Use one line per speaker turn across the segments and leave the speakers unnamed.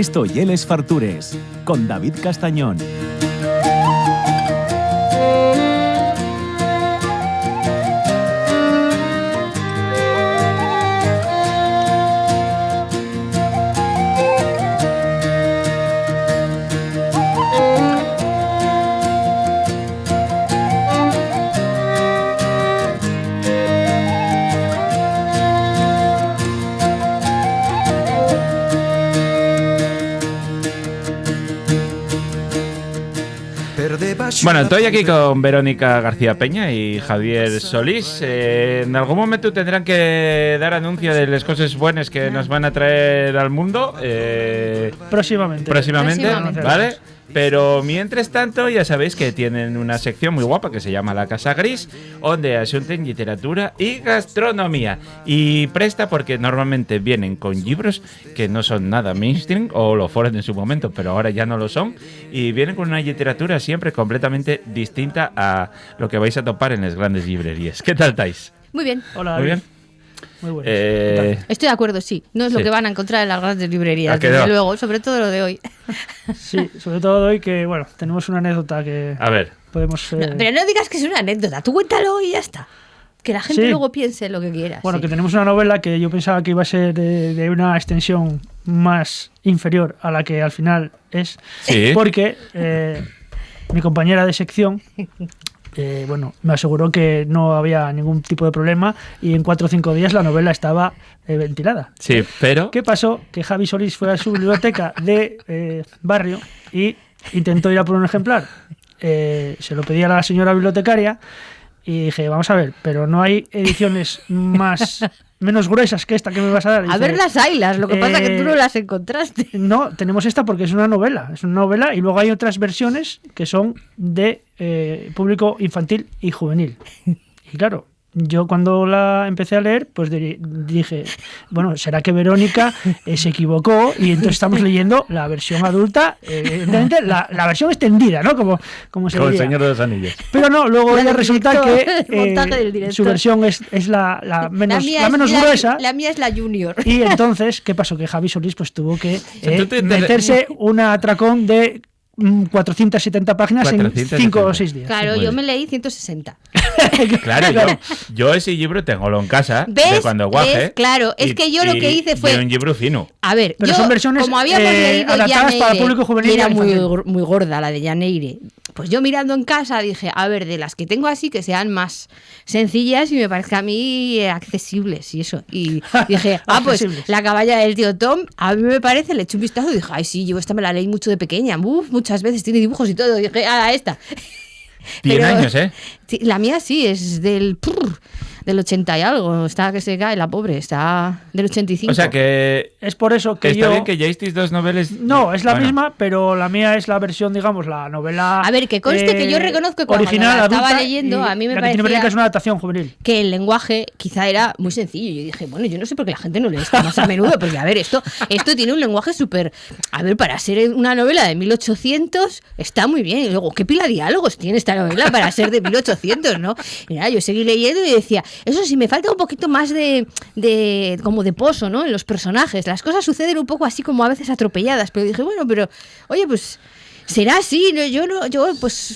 Esto y Les Fartures, con David Castañón.
Bueno, estoy aquí con Verónica García Peña y Javier Solís. En algún momento tendrán que dar anuncio de las cosas buenas que nos van a traer al mundo.
Próximamente,
¿vale? Pero mientras tanto, ya sabéis que tienen una sección muy guapa que se llama La Casa Gris, donde asunten literatura y gastronomía. Y presta porque normalmente vienen con libros que no son nada mainstream, o lo fueron en su momento, pero ahora ya no lo son. Y vienen con una literatura siempre completamente distinta a lo que vais a topar en las grandes librerías. ¿Qué tal estáis?
Muy bien.
Hola,
Muy bien.
Muy bueno.
Estoy de acuerdo, sí. No es lo que van a encontrar en las grandes librerías, desde luego, sobre todo lo de hoy.
Sí, sobre todo de hoy que, bueno, tenemos una anécdota que
a ver.
Podemos...
No, pero no digas que es una anécdota, tú cuéntalo y ya está. Que la gente luego piense lo que quiera.
Bueno, que tenemos una novela que yo pensaba que iba a ser de una extensión más inferior a la que al final es.
Sí.
Porque mi compañera de sección... bueno, me aseguró que no había ningún tipo de problema y en 4 o 5 días la novela estaba ventilada.
Sí, pero...
¿Qué pasó? Que Javi Solís fue a su biblioteca de barrio y intentó ir a por un ejemplar. Se lo pedí a la señora bibliotecaria y dije, vamos a ver, pero no hay ediciones menos gruesas que esta que me vas a dar.
A ver las haylas, lo que pasa es que tú no las encontraste.
No, tenemos esta porque es una novela y luego hay otras versiones que son de público infantil y juvenil. Y claro, yo cuando la empecé a leer, pues dije, bueno, será que Verónica se equivocó y entonces estamos leyendo la versión adulta, evidentemente la versión extendida, ¿no? Como se
Como el
diría.
Señor de los Anillos.
Pero no, luego ya resulta
que
su versión es la menos gruesa.
La mía es la junior.
Y entonces, ¿qué pasó? Que Javi Solís pues tuvo que meterse un atracón de 470 páginas en 5 o 6 días.
Claro, yo me leí 160.
Claro, yo ese libro tengo en casa.
¿Ves?
De cuando guaje.
Claro, es que yo lo que hice fue...
De un libro fino.
A ver,
pero son versiones
como habíamos leído
adaptadas para el público juvenil.
Y era muy gorda la de Llaneire. Pues yo mirando en casa dije, a ver, de las que tengo así, que sean más sencillas y me parezca a mí accesibles y eso. Y dije, pues La caballa del tío Tom, a mí me parece, le eché un vistazo y dije, ay, sí, yo esta me la leí mucho de pequeña. Muchas veces tiene dibujos y todo. Y dije, esta.
100 años, ¿eh?
Sí, la mía sí, es del 80 y algo. Está que se cae, la pobre. Está del 85.
O sea que...
Es por eso que
está bien que leísteis 2 novelas...
No, es la misma, pero la mía es la versión, digamos, la novela...
A ver, que conste que yo reconozco que cuando
original,
la estaba leyendo, a mí me parecía...
que es una adaptación juvenil.
Que el lenguaje quizá era muy sencillo. Yo dije, bueno, yo no sé por qué la gente no lee esto más a menudo, porque a ver, esto tiene un lenguaje súper... A ver, para ser una novela de 1800 está muy bien. Y luego, ¿qué pila de diálogos tiene esta novela para ser de 1800, no? Mira, yo seguí leyendo y decía, eso sí, me falta un poquito más de como de pozo, ¿no? En los personajes. Las cosas suceden un poco así como a veces atropelladas, pero dije, bueno, pero oye, pues será así, ¿no? Pues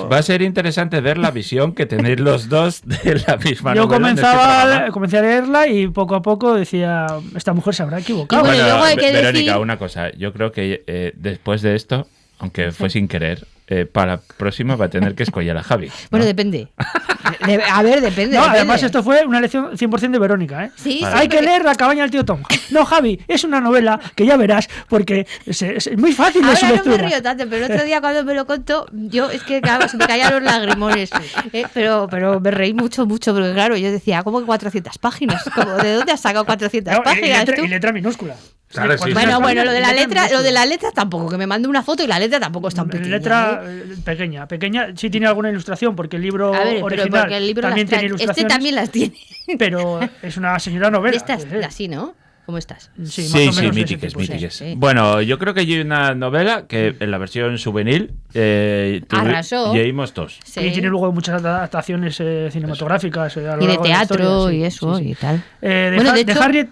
va a ser interesante ver la visión que tenéis los dos de la misma novela.
Yo comencé a leerla y poco a poco decía, esta mujer se habrá equivocado.
Bueno, luego hay que
Verónica, una cosa, yo creo que después de esto, aunque fue sin querer, para la próxima va a tener que escoger a Javi, ¿no?
Bueno, depende. A ver, depende.
No, además esto fue una lección 100% de Verónica, ¿eh?
Sí,
Hay que leer La cabaña del tío Tom. No, Javi, es una novela que ya verás, porque es muy fácil de su lectura.
Ahora no me río tanto, pero el otro día cuando me lo contó, yo es que claro, se me caían los lagrimones. Pero me reí mucho, porque claro, yo decía, ¿cómo que 400 páginas? ¿De dónde has sacado 400 páginas tú?
Y letra minúscula.
Claro, sí,
bueno, lo de la letra tampoco, que me mande una foto y la letra tampoco es tan pequeña.
Letra pequeña, sí tiene alguna ilustración, porque el libro original también tiene ilustraciones.
Este también las tiene.
Pero es una señora novela.
Estas, así, ¿no? ¿Cómo estás?
Sí, mítiques. Sí. Bueno, yo creo que hay una novela que en la versión juvenil
arrasó.
Leímos todos.
Sí. Y tiene luego muchas adaptaciones cinematográficas.
Y de teatro y eso, y tal.
De Harriet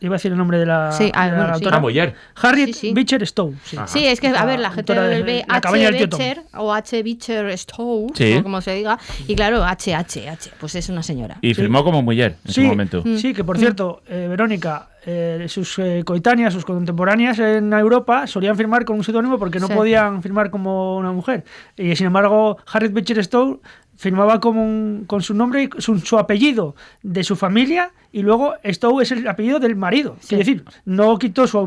iba a decir el nombre de la,
Sí,
de la
bueno, sí.
autora.
Moyer.
Harriet
Sí.
Beecher Stowe. Sí.
Ajá.
Sí, es que, a ver, la gente
autora de
ve
La cabaña del tío Tom.
Beecher o H. Beecher Stowe,
Sí.
o como se diga, y claro, H, pues es una señora.
Y firmó como Mujer en su momento.
Sí, que por cierto, Verónica, sus coetáneas, sus contemporáneas en Europa solían firmar con un seudónimo porque no
Sí.
podían firmar como una mujer. Y sin embargo, Harriet Beecher Stowe firmaba con su nombre y su apellido de su familia, y luego Stowe es el apellido del marido.
Sí.
Es decir, no quitó su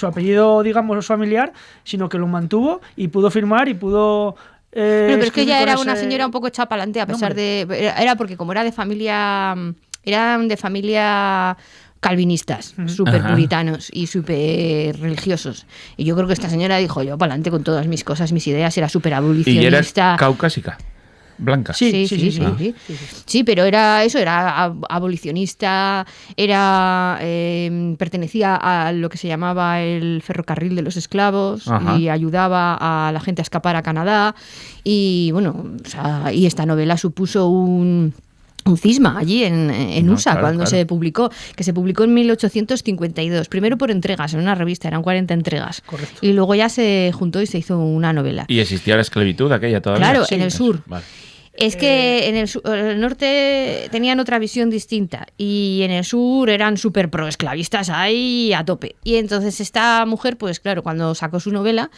apellido, digamos, familiar, sino que lo mantuvo y pudo firmar y pudo...
Bueno, pero es que
escribir
ella
con
era
ese
una señora un poco echada para adelante, a pesar
nombre.
de... Era porque como era de familia... Eran de familia calvinistas, súper
Ajá.
puritanos y súper religiosos. Y yo creo que esta señora dijo, yo para adelante con todas mis cosas, mis ideas, era súper
Y era
abolicionista.
caucásica. Blanca.
Sí.
Sí, pero era eso, era abolicionista, era pertenecía a lo que se llamaba el ferrocarril de los esclavos.
Ajá.
Y ayudaba a la gente a escapar a Canadá. Y bueno, o sea, y esta novela supuso un cisma allí en
No,
USA,
claro,
cuando
claro.
se publicó, que se publicó en 1852, primero por entregas, en una revista, eran 40 entregas.
Correcto.
Y luego ya se juntó y se hizo una novela.
Y existía la esclavitud aquella todavía.
Claro, en el sur.
Vale.
Es que en el norte tenían otra visión distinta y en el sur eran súper proesclavistas ahí a tope. Y entonces esta mujer, pues claro, cuando sacó su novela,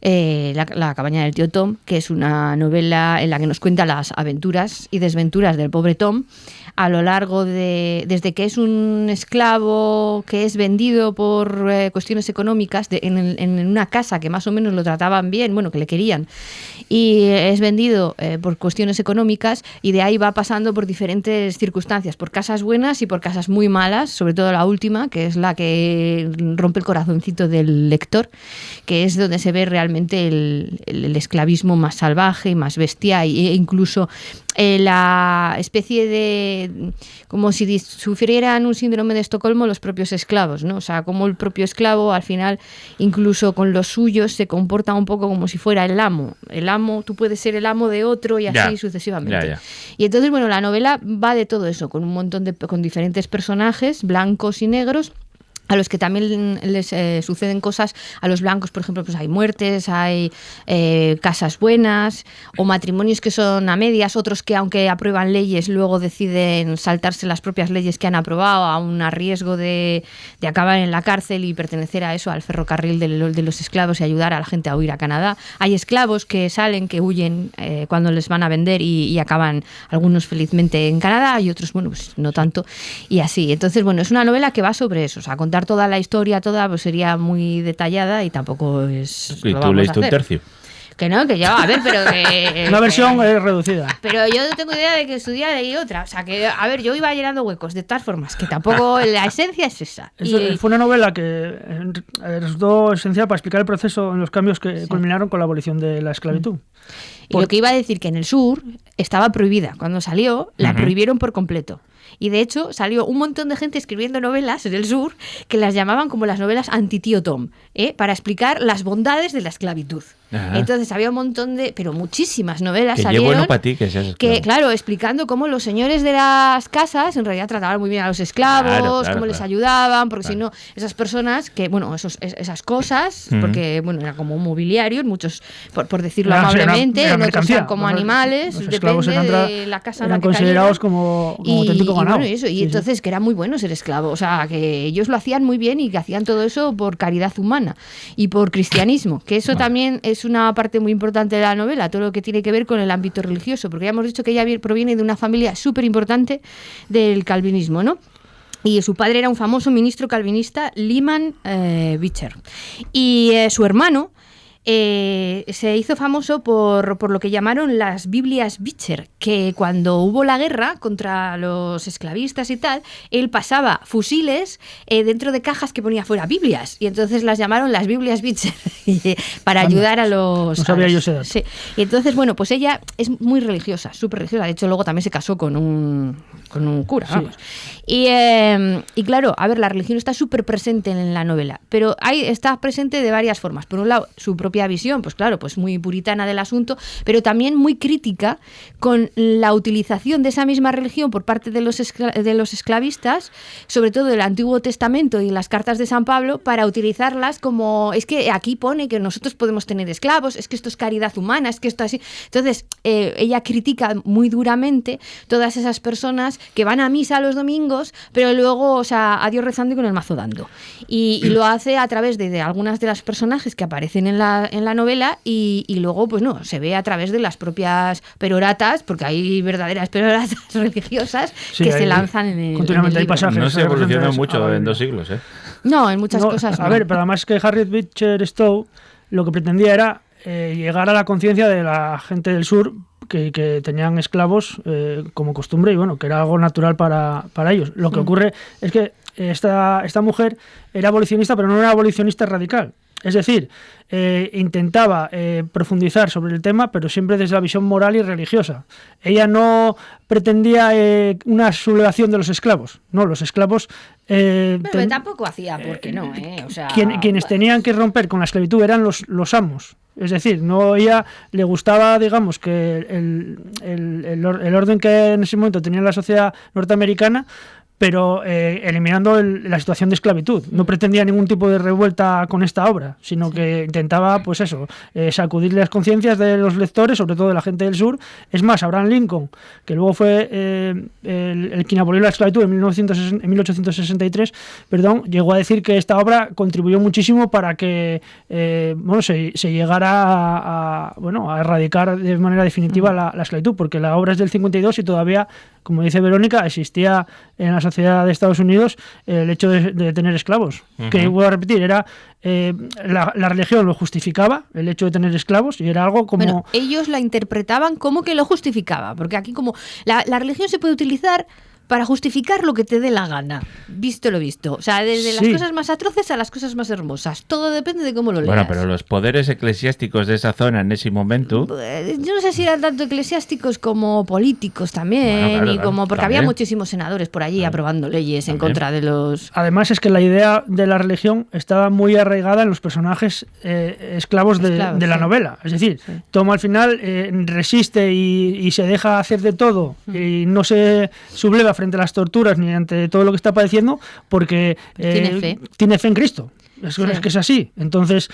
la cabaña del tío Tom, que es una novela en la que nos cuenta las aventuras y desventuras del pobre Tom a lo largo desde que es un esclavo que es vendido por cuestiones económicas en una casa que más o menos lo trataban bien, bueno, que le querían, y es vendido por cuestiones económicas, y de ahí va pasando por diferentes circunstancias, por casas buenas y por casas muy malas, sobre todo la última, que es la que rompe el corazoncito del lector, que es donde se ve realmente el esclavismo más salvaje y más bestia, e incluso la especie de, como si sufrieran un síndrome de Estocolmo los propios esclavos, ¿no? O sea, como el propio esclavo al final, incluso con los suyos, se comporta un poco como si fuera el amo. El amo, tú puedes ser el amo de otro y así
Ya,
sucesivamente.
ya.
Y entonces, bueno, la novela va de todo eso, con un montón con diferentes personajes, blancos y negros, a los que también les suceden cosas. A los blancos, por ejemplo, pues hay muertes, hay casas buenas o matrimonios que son a medias, otros que aunque aprueban leyes luego deciden saltarse las propias leyes que han aprobado, aún a riesgo de acabar en la cárcel y pertenecer a eso, al ferrocarril de los esclavos, y ayudar a la gente a huir a Canadá. Hay esclavos que salen, que huyen cuando les van a vender y acaban algunos felizmente en Canadá, y otros, bueno, pues no tanto, y así. Entonces, bueno, es una novela que va sobre eso, o sea, contar toda la historia, pues sería muy detallada y tampoco es...
Y
lo
tú
vamos
leíste
a
un
hacer.
tercio.
Que no, que yo, a ver, pero que...
Una versión reducida.
Pero yo no tengo idea de que estudiar y otra. O sea, que, a ver, yo iba llenando huecos, de todas formas, que tampoco la esencia es esa.
Fue una novela que resultó esencial para explicar el proceso en los cambios que culminaron con la abolición de la esclavitud.
Y lo que iba a decir, que en el sur estaba prohibida. Cuando salió, la prohibieron por completo. Y de hecho salió un montón de gente escribiendo novelas en el sur que las llamaban como las novelas anti-tío Tom, para explicar las bondades de la esclavitud.
Ajá.
Entonces había un montón pero muchísimas novelas
Que qué
salieron.
bueno para ti que seas
Que,
esclavo.
claro, explicando cómo los señores de las casas en realidad trataban muy bien a los esclavos,
Claro,
cómo les
claro.
ayudaban, porque
Claro.
si no, esas personas que, bueno, esas cosas,
Ujú.
porque, bueno, era como un mobiliario, en muchos, por decirlo
Era
amablemente,
una
en otros
mercancía.
eran como animales,
Los esclavos
depende
eran
de la casa en la
eran
que
considerados
cayeran.
como auténtico ganado.
Bueno, eso, y
Sí, sí.
entonces que era muy bueno ser esclavo, o sea, que ellos lo hacían muy bien y que hacían todo eso por caridad humana y por cristianismo, que eso también es una parte muy importante de la novela, todo lo que tiene que ver con el ámbito religioso, porque ya hemos dicho que ella proviene de una familia súper importante del calvinismo, ¿no? Y su padre era un famoso ministro calvinista, Lyman Beecher. Y su hermano se hizo famoso por lo que llamaron las Biblias Beecher, que cuando hubo la guerra contra los esclavistas y tal, él pasaba fusiles dentro de cajas que ponía fuera Biblias, y entonces las llamaron las Biblias Beecher para
Anda,
ayudar a los...
no sabía
a los-
yo ese dato.
Sí. Y entonces, bueno, pues ella es muy religiosa, súper religiosa. De hecho, luego también se casó con un cura,
Sí.
vamos. Y claro, a ver, la religión está súper presente en la novela, pero está presente de varias formas. Por un lado, su propia propia visión, pues claro, pues muy puritana del asunto, pero también muy crítica con la utilización de esa misma religión por parte de los esclavistas, sobre todo del Antiguo Testamento y las cartas de San Pablo, para utilizarlas como, es que aquí pone que nosotros podemos tener esclavos, es que esto es caridad humana, es que esto así. Entonces, ella critica muy duramente todas esas personas que van a misa los domingos, pero luego, o sea, a Dios rezando y con el mazo dando. Y lo hace a través de algunas de las personajes que aparecen en la novela y luego, pues no, se ve a través de las propias peroratas, porque hay verdaderas peroratas religiosas que se lanzan en el
continuamente hay pasajes.
No se evoluciona mucho en 2 siglos, ¿eh?
No, en muchas cosas no.
A ver, pero además que Harriet Beecher Stowe lo que pretendía era llegar a la conciencia de la gente del sur que tenían esclavos como costumbre y bueno, que era algo natural para ellos. Lo que ocurre es que esta mujer era abolicionista, pero no era abolicionista radical. Es decir, intentaba profundizar sobre el tema, pero siempre desde la visión moral y religiosa. Ella no pretendía una sublevación de los esclavos. No, los esclavos...
pero tampoco hacía, ¿por qué no? O sea,
quienes tenían que romper con la esclavitud eran los amos. Es decir, no, ella le gustaba, digamos, que el orden que en ese momento tenía la sociedad norteamericana, pero eliminando la situación de esclavitud. No pretendía ningún tipo de revuelta con esta obra, sino que intentaba, pues eso, sacudir las conciencias de los lectores, sobre todo de la gente del sur. Es más, Abraham Lincoln, que luego fue el quien abolió la esclavitud en 1863, llegó a decir que esta obra contribuyó muchísimo para que se llegara a erradicar de manera definitiva la esclavitud, porque la obra es del 52 y todavía, como dice Verónica, existía en la sociedad de Estados Unidos el hecho de tener esclavos. Que, vuelvo a repetir, era la religión lo justificaba, el hecho de tener esclavos, y era algo como...
Bueno, ellos la interpretaban como que lo justificaba, porque aquí como la religión se puede utilizar para justificar lo que te dé la gana, visto lo visto. O sea, desde las cosas más atroces a las cosas más hermosas. Todo depende de cómo lo leas.
Bueno, pero los poderes eclesiásticos de esa zona en ese momento...
Yo no sé si eran tanto eclesiásticos como políticos también, bueno, claro, porque había muchísimos senadores por allí aprobando leyes en contra de los...
Además es que la idea de la religión estaba muy arraigada en los personajes esclavos de la novela. Es decir, Tom al final resiste y se deja hacer de todo y no se subleva frente a las torturas ni ante todo lo que está padeciendo porque tiene fe en Cristo. Es que es así. Entonces,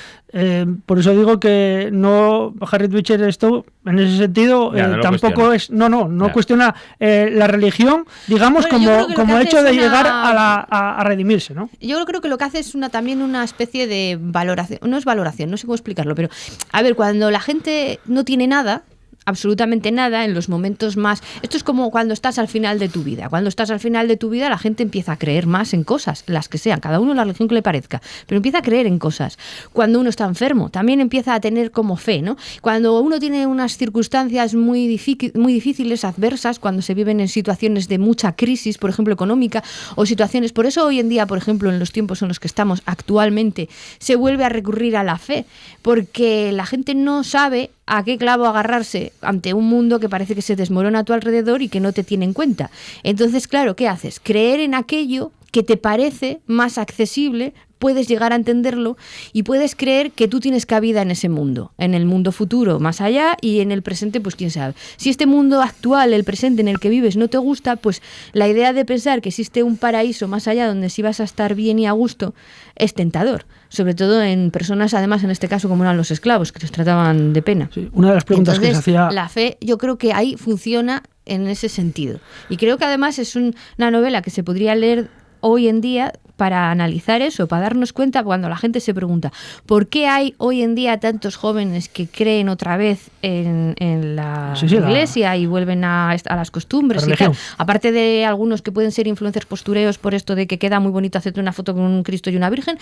por eso digo que no Harriet Beecher Stowe en ese sentido tampoco no cuestiona la religión, digamos, como hecho de llegar a redimirse, ¿no?
Yo creo que lo que hace es también una especie de valoración. No es valoración, no sé cómo explicarlo, pero a ver, cuando la gente no tiene nada, absolutamente nada, en los momentos más... Esto es como cuando estás al final de tu vida. Cuando estás al final de tu vida, la gente empieza a creer más en cosas, las que sean, cada uno la religión que le parezca, pero empieza a creer en cosas. Cuando uno está enfermo, también empieza a tener como fe, ¿no? Cuando uno tiene unas circunstancias muy difíciles, adversas, cuando se viven en situaciones de mucha crisis, por ejemplo, económica, o situaciones... Por eso hoy en día, por ejemplo, en los tiempos en los que estamos actualmente, se vuelve a recurrir a la fe, porque la gente no sabe a qué clavo agarrarse ante un mundo que parece que se desmorona a tu alrededor y que no te tiene en cuenta. Entonces, claro, ¿qué haces? Creer en aquello que te parece más accesible, puedes llegar a entenderlo y puedes creer que tú tienes cabida en ese mundo, en el mundo futuro, más allá, y en el presente, pues quién sabe. Si este mundo actual, el presente en el que vives, no te gusta, pues la idea de pensar que existe un paraíso más allá donde sí vas a estar bien y a gusto es tentador. Sobre todo en personas, además, en este caso, como eran los esclavos, que les trataban de pena.
Sí, una de las preguntas que se hacía...
La fe, yo creo que ahí funciona en ese sentido. Y creo que además es una novela que se podría leer hoy en día para analizar eso, para darnos cuenta cuando la gente se pregunta ¿por qué hay hoy en día tantos jóvenes que creen otra vez en la iglesia y vuelven a las costumbres y tal? Aparte de algunos que pueden ser influencers postureos por esto de que queda muy bonito hacerte una foto con un Cristo y una Virgen,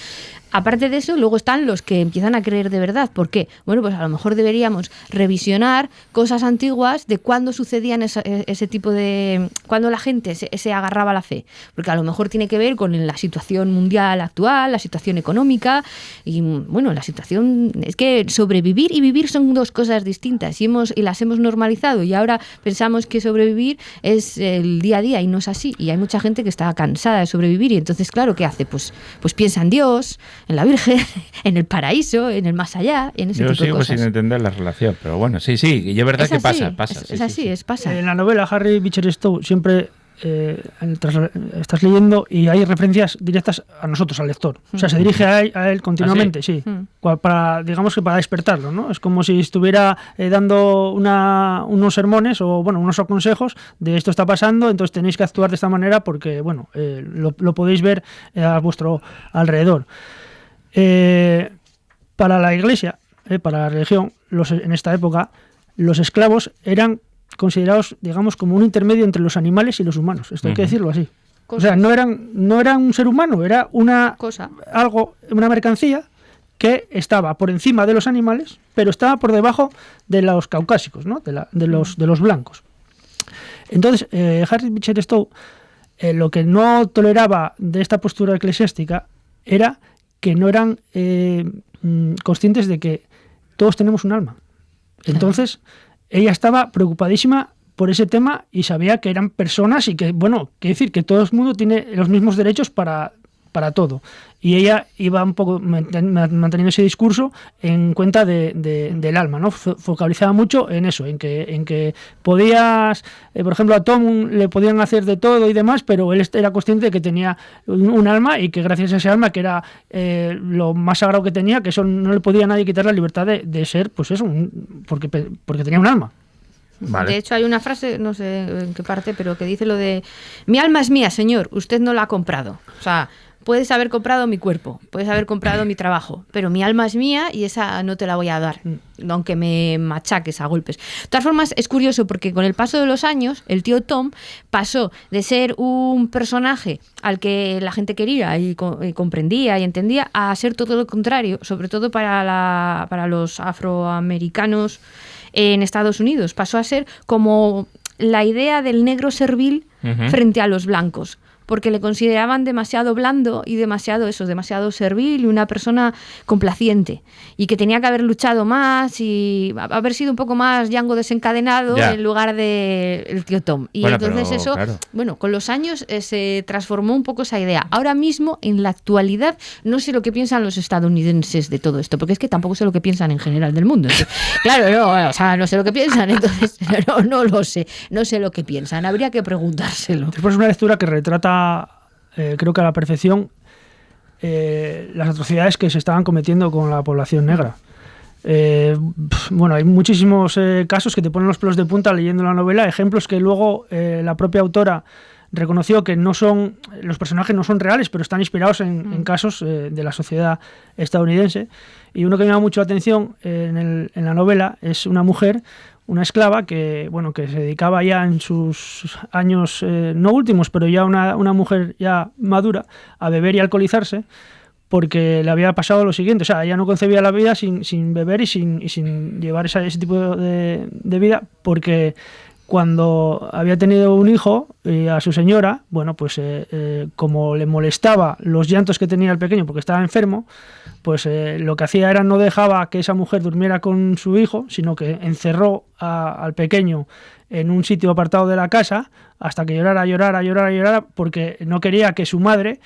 aparte de eso, luego están los que empiezan a creer de verdad. ¿Por qué? Bueno, pues a lo mejor deberíamos revisionar cosas antiguas de cuándo sucedían ese tipo de... cuándo la gente se agarraba a la fe, porque a lo mejor tiene tiene que ver con la situación mundial actual, la situación económica y, bueno, la situación... Es que sobrevivir y vivir son dos cosas distintas y las hemos normalizado y ahora pensamos que sobrevivir es el día a día y no es así. Y hay mucha gente que está cansada de sobrevivir y entonces, claro, ¿qué hace? Pues piensa en Dios, en la Virgen, en el paraíso, en el más allá, en ese tipo de cosas.
Yo sigo sin entender la relación, pero bueno, sí, y es verdad
es
que
así,
pasa.
Es así. Pasa.
En la novela Harry Beecher Stowe siempre estás leyendo y hay referencias directas a nosotros, al lector. O sea, se dirige a él continuamente, sí. Para, digamos que para despertarlo, ¿no? Es como si estuviera dando unos sermones o, bueno, unos consejos de esto está pasando, entonces tenéis que actuar de esta manera porque, bueno, lo podéis ver a vuestro alrededor. Para la Iglesia, para la religión, en esta época, los esclavos eran considerados, digamos, como un intermedio entre los animales y los humanos. Esto hay que decirlo así. O sea, no eran un ser humano, era una mercancía que estaba por encima de los animales, pero estaba por debajo de los caucásicos, ¿no? de los blancos. Entonces, Harry Beecher Stowe lo que no toleraba de esta postura eclesiástica era que no eran conscientes de que todos tenemos un alma. Entonces, ella estaba preocupadísima por ese tema y sabía que eran personas y que, bueno, quiere decir que todo el mundo tiene los mismos derechos para todo. Y ella iba un poco manteniendo ese discurso en cuenta del alma, ¿no? Focalizaba mucho en eso, en que podías, por ejemplo, a Tom le podían hacer de todo y demás, pero él era consciente de que tenía un alma y que gracias a ese alma, que era lo más sagrado que tenía, que eso no le podía nadie quitar la libertad de ser, pues eso, porque tenía un alma.
Vale.
De hecho, hay una frase, no sé en qué parte, pero que dice lo de: mi alma es mía, señor, usted no la ha comprado. O sea, puedes haber comprado mi cuerpo, puedes haber comprado mi trabajo, pero mi alma es mía y esa no te la voy a dar, aunque me machaques a golpes. De todas formas, es curioso porque con el paso de los años, el tío Tom pasó de ser un personaje al que la gente quería y comprendía y entendía a ser todo lo contrario, sobre todo para los afroamericanos en Estados Unidos. Pasó a ser como la idea del negro servil frente a los blancos, porque le consideraban demasiado blando y demasiado servil y una persona complaciente, y que tenía que haber luchado más y haber sido un poco más Django desencadenado en lugar de el tío Tom. Y bueno, entonces eso, claro, bueno, con los años se transformó un poco esa idea. Ahora mismo, en la actualidad, no sé lo que piensan los estadounidenses de todo esto, porque es que tampoco sé lo que piensan en general del mundo. Entonces, claro, no sé lo que piensan, entonces no lo sé, no sé lo que piensan. Habría que preguntárselo.
Después es una lectura que retrata creo que a la perfección las atrocidades que se estaban cometiendo con la población negra. Bueno, hay muchísimos casos que te ponen los pelos de punta leyendo la novela, ejemplos que luego la propia autora reconoció que los personajes no son reales, pero están inspirados en casos de la sociedad estadounidense. Y uno que me llama mucho la atención en la novela es una mujer, una esclava que se dedicaba ya en sus años, no últimos, pero ya una mujer ya madura, a beber y alcoholizarse, porque le había pasado lo siguiente. O sea, ella no concebía la vida sin beber y sin llevar ese tipo de vida, porque cuando había tenido un hijo, a su señora, bueno, pues como le molestaba los llantos que tenía el pequeño porque estaba enfermo, pues lo que hacía era no dejaba que esa mujer durmiera con su hijo, sino que encerró al pequeño en un sitio apartado de la casa hasta que llorara, porque no quería que su madre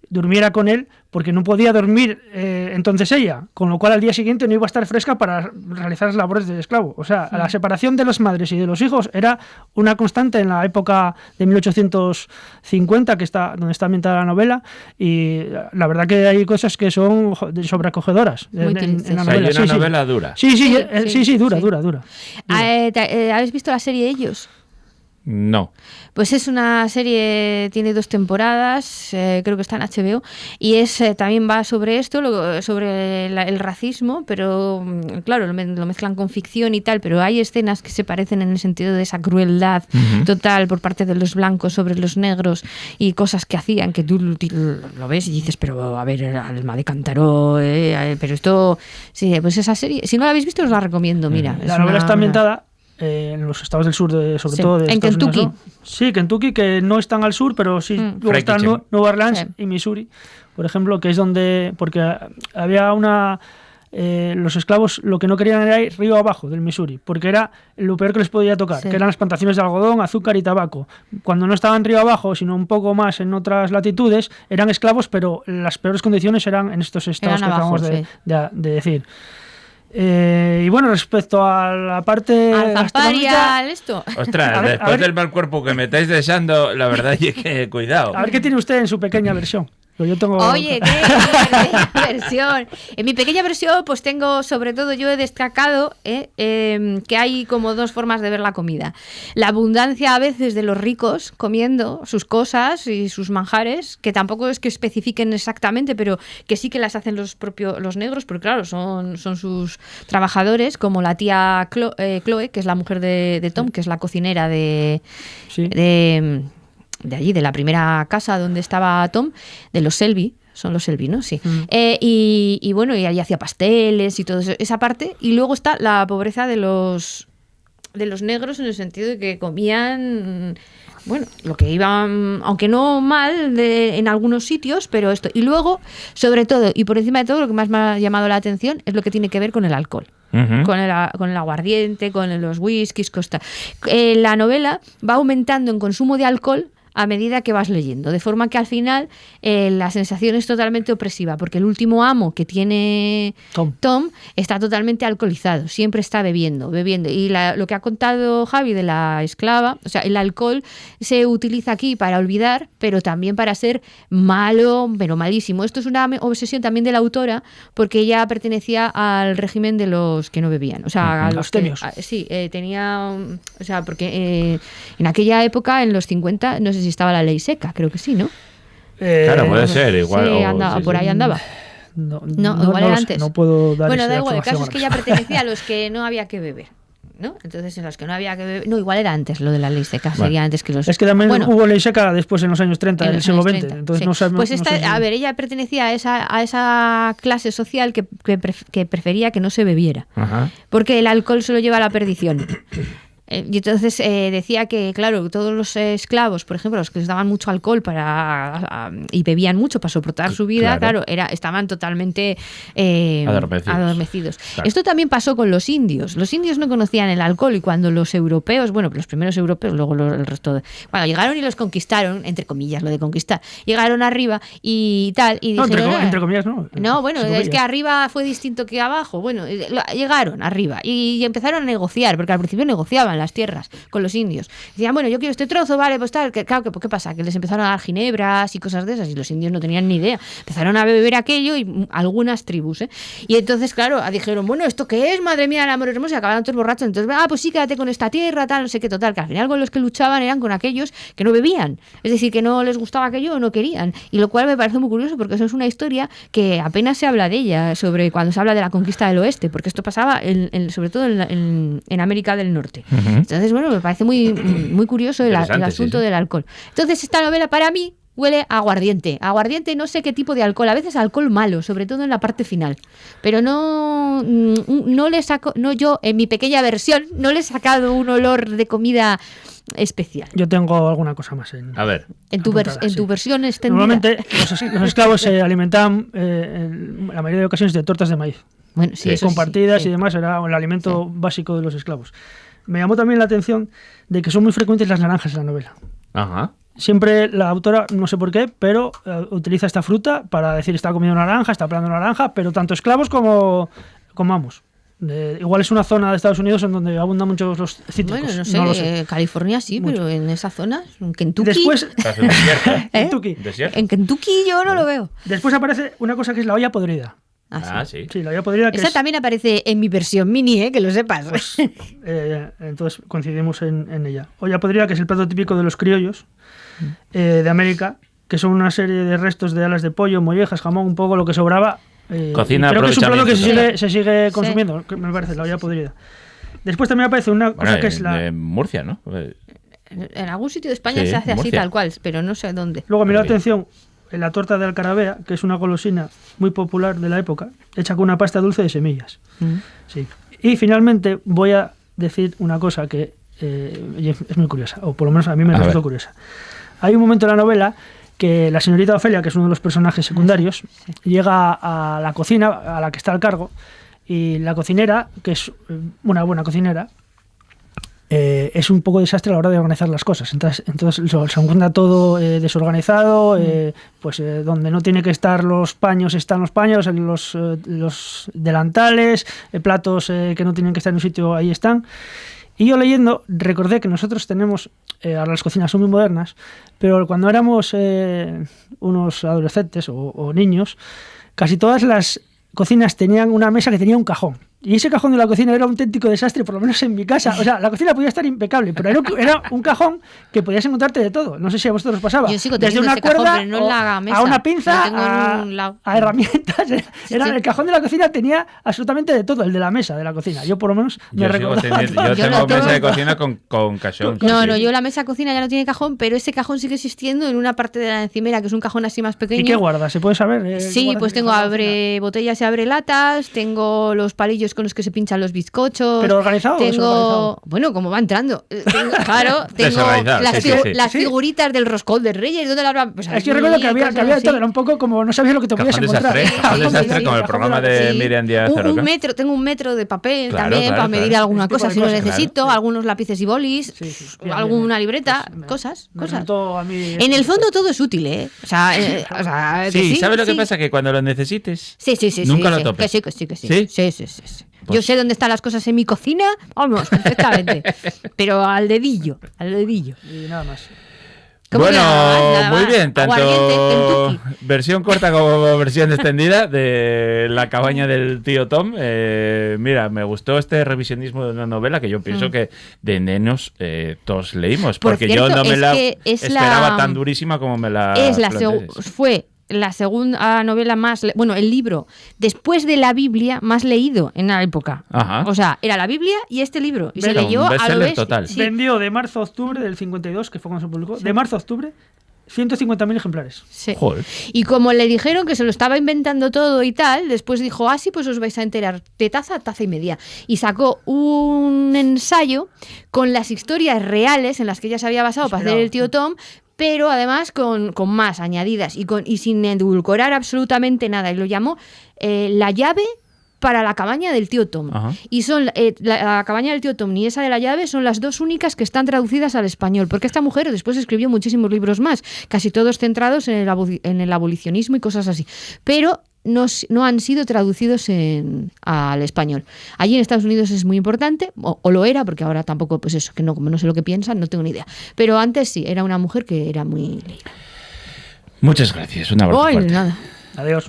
durmiera con él, porque no podía dormir entonces ella, con lo cual al día siguiente no iba a estar fresca para realizar las labores del esclavo. O sea, la separación de las madres y de los hijos era una constante en la época de 1850, donde está ambientada la novela, y la verdad que hay cosas que son sobreacogedoras en la novela.
Hay una novela dura.
Sí, dura.
¿Habéis visto la serie Ellos?
No.
Pues es una serie, tiene 2 temporadas, creo que está en HBO, y también va sobre esto, sobre el racismo, pero claro, lo mezclan con ficción y tal, pero hay escenas que se parecen en el sentido de esa crueldad total por parte de los blancos sobre los negros y cosas que hacían que tú lo ves y dices, pero a ver, Alma de Cántaro, pero esto, sí, pues esa serie, si no la habéis visto os la recomiendo, mira.
La novela está ambientada en los estados del sur, sobre
Sí,
todo de
en
Estados
Kentucky.
Unidos, ¿no? Sí, Kentucky, que no están al sur, pero sí. Luego
Fried
están
chicken.
Nueva Orleans
Sí.
y Missouri, por ejemplo, que es donde... Porque había una... los esclavos lo que no querían era ir río abajo del Missouri, porque era lo peor que les podía tocar,
Sí.
que eran las plantaciones de algodón, azúcar y tabaco. Cuando no estaban río abajo, sino un poco más en otras latitudes, eran esclavos, pero las peores condiciones eran en estos estados
Eran
que
abajo,
acabamos
sí.
de decir. Y bueno, respecto a la parte
Al zampar y
gastronómica,
al esto.
Ostras,
A ver,
después
a ver.
del mal cuerpo que me estáis deseando, la verdad es que cuidado.
a ver qué tiene usted en su pequeña versión. Pues yo tengo...
Oye, qué pequeña versión. En mi pequeña versión, pues tengo, sobre todo, yo he destacado que hay como dos formas de ver la comida. La abundancia a veces de los ricos comiendo sus cosas y sus manjares, que tampoco es que especifiquen exactamente, pero que sí que las hacen los negros, porque claro, son sus trabajadores, como la tía Chloe, que es la mujer de Tom, que es la cocinera
Sí.
de allí, de la primera casa donde estaba Tom, de los Selby. Son los Selby, ¿no? Sí.
Mm.
Y bueno, y ahí hacía pasteles y todo eso, esa parte. Y luego está la pobreza de los negros, en el sentido de que comían, bueno, lo que iban, aunque no mal en algunos sitios, pero esto. Y luego, sobre todo, y por encima de todo, lo que más me ha llamado la atención es lo que tiene que ver con el alcohol.
Ujú.
Con el aguardiente, con los whiskies, la novela va aumentando en consumo de alcohol a medida que vas leyendo, de forma que al final la sensación es totalmente opresiva, porque el último amo que tiene Tom está totalmente alcoholizado, siempre está bebiendo. Y lo que ha contado Javi de la esclava, o sea, el alcohol se utiliza aquí para olvidar, pero también para ser malo, pero malísimo. Esto es una obsesión también de la autora, porque ella pertenecía al régimen de los que no bebían, o sea, a los
abstemios.
Sí, tenía, o sea, porque en aquella época, en los 50, no sé si estaba la ley seca, creo que sí, ¿no?
Claro, puede ser, igual.
Sí, andaba, por ahí andaba.
No,
igual
lo
era
sé,
antes.
no puedo dar
Bueno,
esa
da igual, el caso
información
es que ella
ahora.
pertenecía a los que no había que beber, ¿no? Entonces, en los que no había que beber... No, igual era antes lo de la ley seca, sería antes que los...
Es que también
Bueno,
hubo ley seca después en los años 30,
en
del
los
siglo
años
XX.
30,
Entonces
sí.
no sabemos.
Pues a ver, ella pertenecía a esa clase social que prefería que no se bebiera,
Ajá.
porque el alcohol solo lleva a la perdición. Y entonces decía que, claro, todos los esclavos, por ejemplo, los que les daban mucho alcohol y bebían mucho para soportar su vida,
Claro.
estaban totalmente adormecidos.
Claro.
Esto también pasó con los indios. Los indios no conocían el alcohol, y cuando los europeos, bueno, los primeros europeos, luego el resto, cuando llegaron y los conquistaron, entre comillas, lo de conquistar, llegaron arriba y tal, y
No,
dijeron...
entre comillas, no.
No, bueno,
Sí,
es que
comillas.
arriba fue distinto que abajo. Bueno, llegaron arriba y empezaron a negociar, porque al principio negociaban las tierras con los indios. Decían, bueno, yo quiero este trozo, vale, pues tal. Claro, ¿qué pasa? Que les empezaron a dar ginebras y cosas de esas, y los indios no tenían ni idea. Empezaron a beber aquello, y algunas tribus, ¿eh? Y entonces, claro, dijeron, bueno, ¿esto qué es? Madre mía, el amor hermoso, y acabaron todos borrachos. Entonces, pues sí, quédate con esta tierra, tal, no sé qué, total. Que al final con los que luchaban eran con aquellos que no bebían. Es decir, que no les gustaba aquello o no querían. Y lo cual me parece muy curioso, porque eso es una historia que apenas se habla de ella, sobre cuando se habla de la conquista del oeste, porque esto pasaba sobre todo en América del Norte.
Ujú.
Entonces, bueno, me parece muy, muy curioso el
Interesante,
asunto
sí, sí.
del alcohol. Entonces, esta novela para mí huele a aguardiente. Aguardiente, no sé qué tipo de alcohol, a veces alcohol malo, sobre todo en la parte final. Pero no le saco, no, yo en mi pequeña versión no le he sacado un olor de comida especial.
Yo tengo alguna cosa más.
A ver.
En tu
sí.
versión extendida.
Normalmente los esclavos se alimentaban en la mayoría de ocasiones de tortas de maíz.
Bueno, sí, eso
Compartidas
sí.
y demás, era el alimento básico de los esclavos. Me llamó también la atención de que son muy frecuentes las naranjas en la novela.
Ajá.
Siempre la autora, no sé por qué, pero utiliza esta fruta para decir está comiendo naranja, está pelando naranja, pero tanto esclavos como amos. Igual es una zona de Estados Unidos en donde abundan muchos los cítricos.
Bueno, no sé,
lo sé.
California sí,
Mucho.
pero en esa zona, en Kentucky...
Después,
Estás en desierto, ¿eh?
Kentucky.
Desierto.
En Kentucky yo no lo veo.
Después aparece una cosa que es la olla podrida.
Ah, sí.
Sí, la olla podrida que
Esa
es,
también aparece en mi versión mini, que lo sepas.
entonces coincidimos en ella. Olla podrida, que es el plato típico de los criollos de América, que son una serie de restos de alas de pollo, mollejas, jamón, un poco lo que sobraba.
Cocina
y creo que es un plato que
aprovechamiento.
se sigue
Sí.
consumiendo, que me parece, la olla podrida. Después también aparece una cosa
Bueno,
que es la...
en Murcia, ¿no?
En algún sitio de España
Sí,
se hace así
Murcia.
tal cual, pero no sé dónde.
Luego me dio la
Ok.
atención en la torta de alcarabea, que es una golosina muy popular de la época, hecha con una pasta dulce de semillas.
Mm.
Sí. Y finalmente voy a decir una cosa que es muy curiosa, o por lo menos a mí me resultó curiosa. Hay un momento en la novela que la señorita Ofelia, que es uno de los personajes secundarios, llega a la cocina a la que está al cargo, y la cocinera, que es una buena cocinera, es un poco desastre a la hora de organizar las cosas. Entonces se encuentra todo desorganizado, pues donde no tiene que estar los paños están los paños, los delantales, platos que no tienen que estar en un sitio, ahí están. Y yo leyendo recordé que nosotros tenemos, ahora las cocinas son muy modernas, pero cuando éramos unos adolescentes o niños, casi todas las cocinas tenían una mesa que tenía un cajón. Y ese cajón de la cocina era un auténtico desastre, por lo menos en mi casa. O sea, la cocina podía estar impecable, pero era un cajón que podías encontrarte de todo. No sé si a vosotros os pasaba.
Yo sigo
desde
teniendo
una
ese
cuerda
cajón, pero no en la mesa.
a una pinza,
Lo tengo en un lado.
a herramientas. El cajón de la cocina tenía absolutamente de todo, el de la mesa de la cocina. Yo por lo menos me recordaba.
Yo tengo mesa de cocina con cajón.
No, yo la mesa de cocina ya no tiene cajón, pero ese cajón sigue existiendo en una parte de la encimera, que es un cajón así más pequeño.
¿Y qué guardas? ¿Se puede saber?
Sí, pues tengo abre botellas y abre latas, tengo los palillos con los que se pinchan los bizcochos.
¿Pero organizado o desorganizado?
Bueno, como va entrando. Tengo las figuritas del roscón de Reyes. ¿Dónde las va? Pues
es que yo recuerdo que había de todo, era un poco como no sabías lo que te podías encontrar.
Cajón desastre, como el programa de Miriam Díaz Aroca.
Tengo un metro de papel también para medir alguna cosa si lo necesito, algunos lápices y bolis, alguna libreta, cosas. En el fondo todo es útil, ¿eh? O sea,
¿sabes lo que pasa? Que cuando lo necesites, nunca lo topes.
Que sí. Yo sé dónde están las cosas en mi cocina, vamos, perfectamente. Pero al dedillo.
Y nada más.
Bueno, muy bien, tanto versión corta como versión extendida de La cabaña del tío Tom. Mira, me gustó este revisionismo de una novela que yo pienso que de nenos todos leímos, porque yo no me la esperaba tan durísima como me la
fue la segunda novela el libro después de la Biblia más leído en la época.
Ajá.
O sea, era la Biblia y este libro. Y se leyó a lo
total.
Sí. Vendió de marzo a octubre del 52, que fue cuando se publicó, de marzo a octubre, 150.000 ejemplares.
Sí.
Joder.
Y como le dijeron que se lo estaba inventando todo y tal, después dijo, sí, pues os vais a enterar de taza a taza y media. Y sacó un ensayo con las historias reales en las que ella se había basado para hacer el tío Tom, pero además con más añadidas y sin edulcorar absolutamente nada. Y lo llamó La llave para la cabaña del tío Tom. Ajá. Y son la cabaña del tío Tom y esa de la llave son las dos únicas que están traducidas al español, porque esta mujer después escribió muchísimos libros más, casi todos centrados en el abolicionismo y cosas así. Pero no han sido traducidos al español. Allí en Estados Unidos es muy importante, o lo era, porque ahora tampoco, pues eso, que no, como no sé lo que piensan, no tengo ni idea. Pero antes sí, era una mujer que era muy leída.
Muchas gracias, un abrazo fuerte.
Nada.
Adiós.